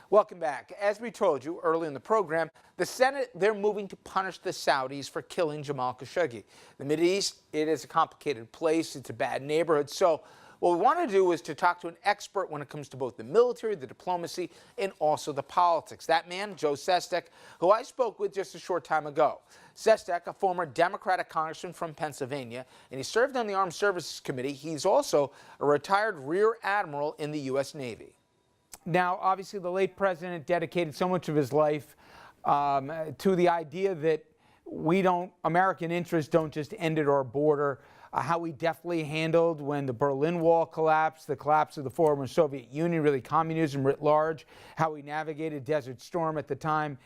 Welcome back. As we told you early in the program, the Senate, they're moving to punish the Saudis for killing Jamal Khashoggi. The Mideast, it is a complicated place. It's a bad neighborhood. So what we want to do is to talk to an expert when it comes to both the military, the diplomacy, and also the politics. That man, Joe Sestak, who I spoke with just a short time ago. Sestak, a former Democratic Congressman from Pennsylvania, and he served on the Armed Services Committee. He's also a retired Rear Admiral in the U.S. Navy. Now, obviously, the late president dedicated so much of his life to the idea that American interests don't just end at our border. How he deftly handled when the Berlin Wall collapsed, the collapse of the former Soviet Union, really communism writ large, how he navigated Desert Storm at the time.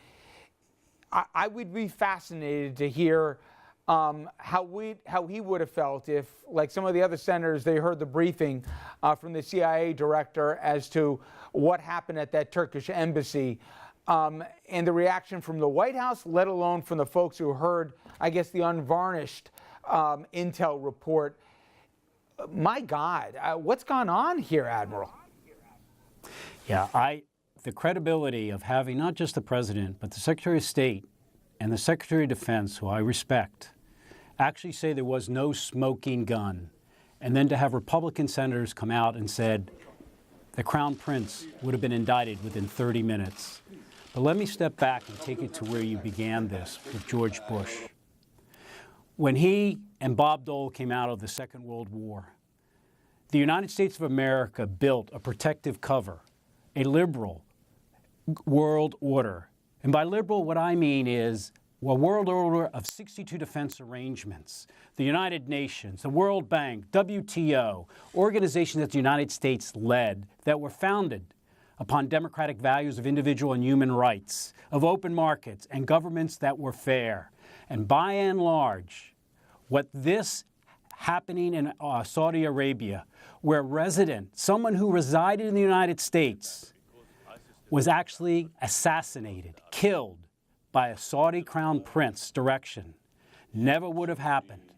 I would be fascinated to hear how he would have felt if, like some of the other senators, they heard the briefing from the CIA director as to what happened at that Turkish embassy, and the reaction from the White House, let alone from the folks who heard, I guess, the unvarnished intel report. My God, what's gone on here, Admiral? Yeah, the credibility of having not just the president, but the Secretary of State and the Secretary of Defense, who I respect, actually say there was no smoking gun, and then to have Republican senators come out and said the Crown Prince would have been indicted within 30 minutes. But let me step back and take it to where you began this with George Bush. When he and Bob Dole came out of the Second World War, the United States of America built a protective cover, a liberal world order. And by liberal, what I mean is a world order of 62 defense arrangements, the United Nations, the World Bank, WTO, organizations that the United States led that were founded upon democratic values of individual and human rights, of open markets and governments that were fair. And by and large, what this happening in Saudi Arabia, where someone who resided in the United States was actually assassinated, killed by a Saudi crown prince direction, never would have happened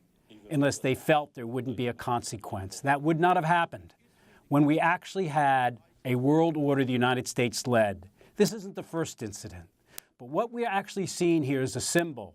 unless they felt there wouldn't be a consequence. That would not have happened when we actually had a world order the United States led. This isn't the first incident, but what we're actually seeing here is a symbol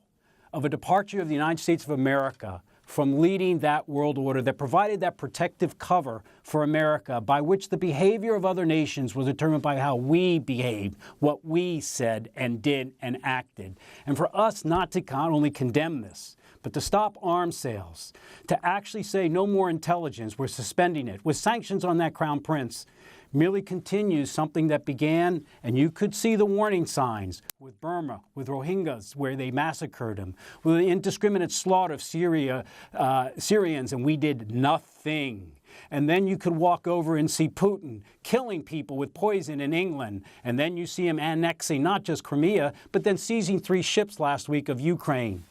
of a departure of the United States of America from leading that world order that provided that protective cover for America, by which the behavior of other nations was determined by how we behaved, what we said and did and acted. And for us not to not only condemn this, but to stop arms sales, to actually say no more intelligence, we're suspending it, with sanctions on that Crown Prince, merely continues something that began, and you could see the warning signs with Burma, with Rohingyas, where they massacred them, with the indiscriminate slaughter of Syrians, and we did nothing. And then you could walk over and see Putin killing people with poison in England, and then you see him annexing not just Crimea, but then seizing 3 ships last week of Ukraine.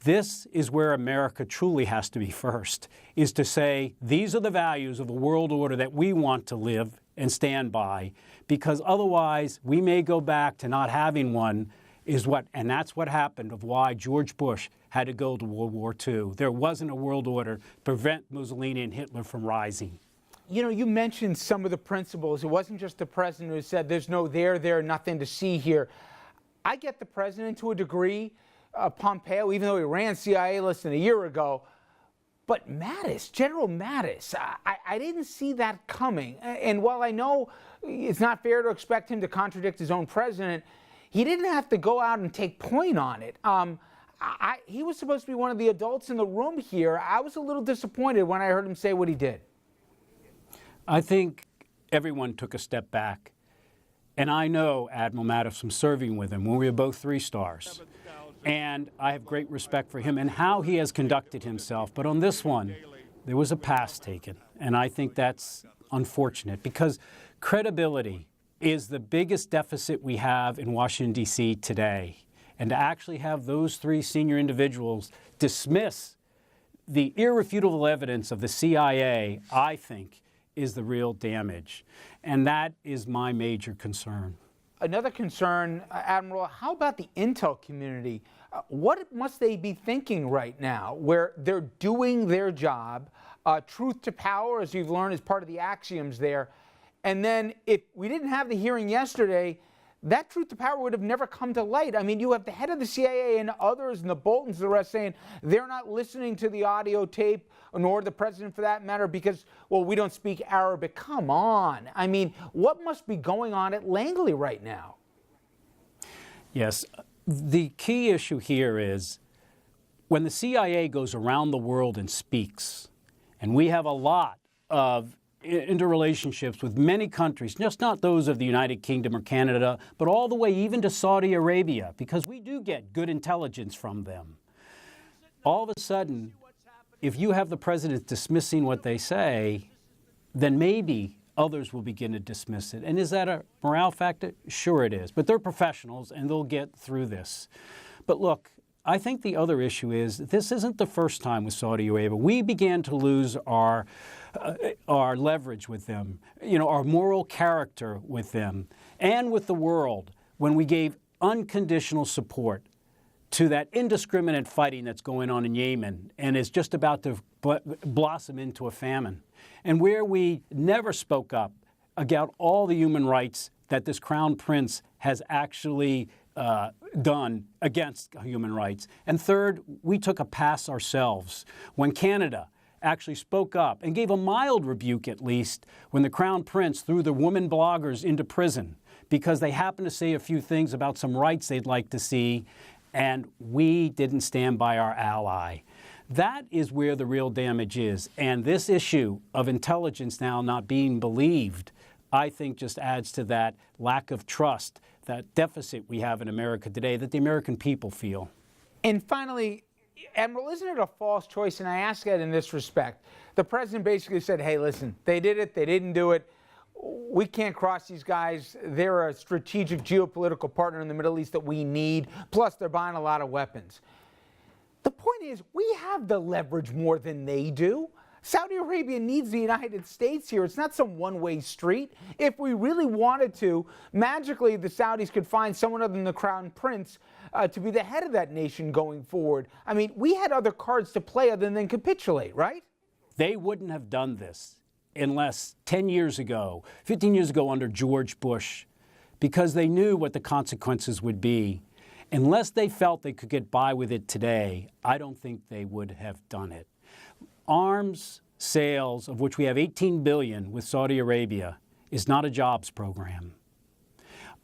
This is where America truly has to be first, is to say these are the values of the world order that we want to live and stand by, because otherwise we may go back to not having one, and that's what happened of why George Bush had to go to World War II. There wasn't a world order to prevent Mussolini and Hitler from rising. You know, you mentioned some of the principles. It wasn't just the president who said there's no there, nothing to see here. I get the president to a degree, Pompeo, even though he ran CIA less than a year ago. But Mattis, General Mattis, I didn't see that coming. And while I know it's not fair to expect him to contradict his own president, he didn't have to go out and take point on it. He was supposed to be one of the adults in the room here. I was a little disappointed when I heard him say what he did. I think everyone took a step back. And I know Admiral Mattis from serving with him when we were both 3 stars. And I have great respect for him and how he has conducted himself. But on this one, there was a pass taken. And I think that's unfortunate, because credibility is the biggest deficit we have in Washington, D.C. today. And to actually have those 3 senior individuals dismiss the irrefutable evidence of the CIA, I think, is the real damage. And that is my major concern. Another concern, Admiral, how about the intel community? What must they be thinking right now, where they're doing their job? Truth to power, as you've learned, is part of the axioms there. And then if we didn't have the hearing yesterday, that truth to power would have never come to light. I mean, you have the head of the CIA and others and the Boltons, the rest saying they're not listening to the audio tape, nor the president for that matter, because, well, we don't speak Arabic. Come on. I mean, what must be going on at Langley right now? Yes. The key issue here is when the CIA goes around the world and speaks, and we have a lot of interrelationships with many countries, just not those of the United Kingdom or Canada, but all the way even to Saudi Arabia, because we do get good intelligence from them. All of a sudden, if you have the president dismissing what they say, then maybe others will begin to dismiss it. And is that a morale factor? Sure it is. But they're professionals and they'll get through this. But look, I think the other issue is this isn't the first time with Saudi Arabia. We began to lose our leverage with them, our moral character with them, and with the world when we gave unconditional support to that indiscriminate fighting that's going on in Yemen and is just about to blossom into a famine, and where we never spoke up about all the human rights that this crown prince has actually done against human rights. And third, we took a pass ourselves when Canada actually spoke up and gave a mild rebuke, at least, when the crown prince threw the women bloggers into prison because they happened to say a few things about some rights they'd like to see, and we didn't stand by our ally. That is where the real damage is. And this issue of intelligence now not being believed, I think, just adds to that lack of trust, that deficit we have in America today that the American people feel. And finally, Admiral, isn't it a false choice? And I ask that in this respect. The president basically said, hey, listen, they did it, they didn't do it. We can't cross these guys. They're a strategic geopolitical partner in the Middle East that we need. Plus, they're buying a lot of weapons. The point is, we have the leverage more than they do. Saudi Arabia needs the United States here. It's not some one-way street. If we really wanted to, magically the Saudis could find someone other than the Crown Prince to be the head of that nation going forward. I mean, we had other cards to play other than capitulate, right? They wouldn't have done this unless 10 years ago, 15 years ago under George Bush, because they knew what the consequences would be. Unless they felt they could get by with it today, I don't think they would have done it. Arms sales, of which we have $18 billion with Saudi Arabia, is not a jobs program.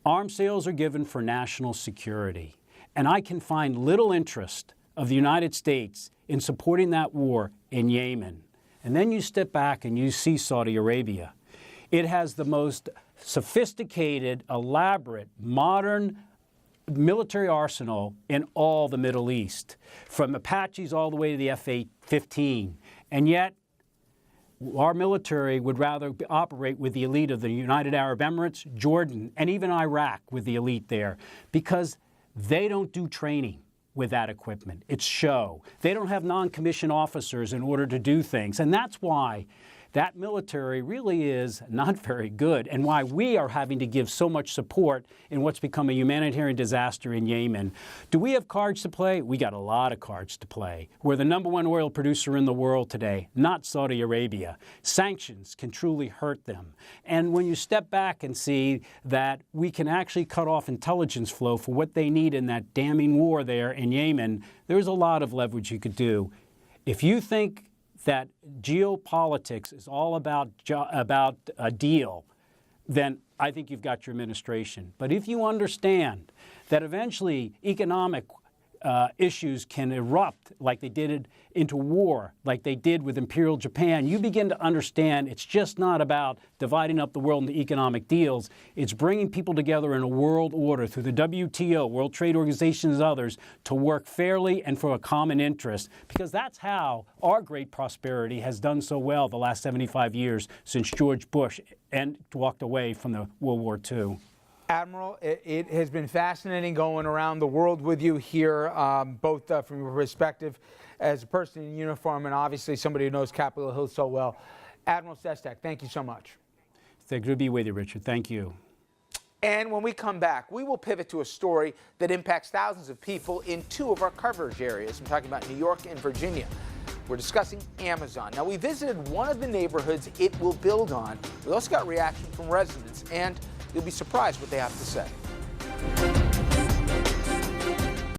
Arms sales are given for national security. And I can find little interest of the United States in supporting that war in Yemen. And then you step back and you see Saudi Arabia. It has the most sophisticated, elaborate, modern military arsenal in all the Middle East, from Apaches all the way to the F-15. And yet, our military would rather operate with the elite of the United Arab Emirates, Jordan, and even Iraq with the elite there, because they don't do training with that equipment. It's show. They don't have non-commissioned officers in order to do things. And that's why that military really is not very good, and why we are having to give so much support in what's become a humanitarian disaster in Yemen. Do we have cards to play? We got a lot of cards to play. We're the #1 oil producer in the world today, not Saudi Arabia. Sanctions can truly hurt them. And when you step back and see that we can actually cut off intelligence flow for what they need in that damning war there in Yemen, there's a lot of leverage you could do. If you think that geopolitics is all about a deal, then I think you've got your administration. But if you understand that eventually economic issues can erupt like they did into war, like they did with Imperial Japan, you begin to understand it's just not about dividing up the world into economic deals. It's bringing people together in a world order through the WTO, World Trade Organization, and others, to work fairly and for a common interest, because that's how our great prosperity has done so well the last 75 years since George Bush walked away from the World War II. Admiral, it has been fascinating going around the world with you here, both from your perspective as a person in uniform and obviously somebody who knows Capitol Hill so well. Admiral Sestak, thank you so much. It's good to be with you, Richard. Thank you. And when we come back, we will pivot to a story that impacts thousands of people in two of our coverage areas. I'm talking about New York and Virginia. We're discussing Amazon. Now, we visited one of the neighborhoods it will build on. We also got reaction from residents, and you'll be surprised what they have to say.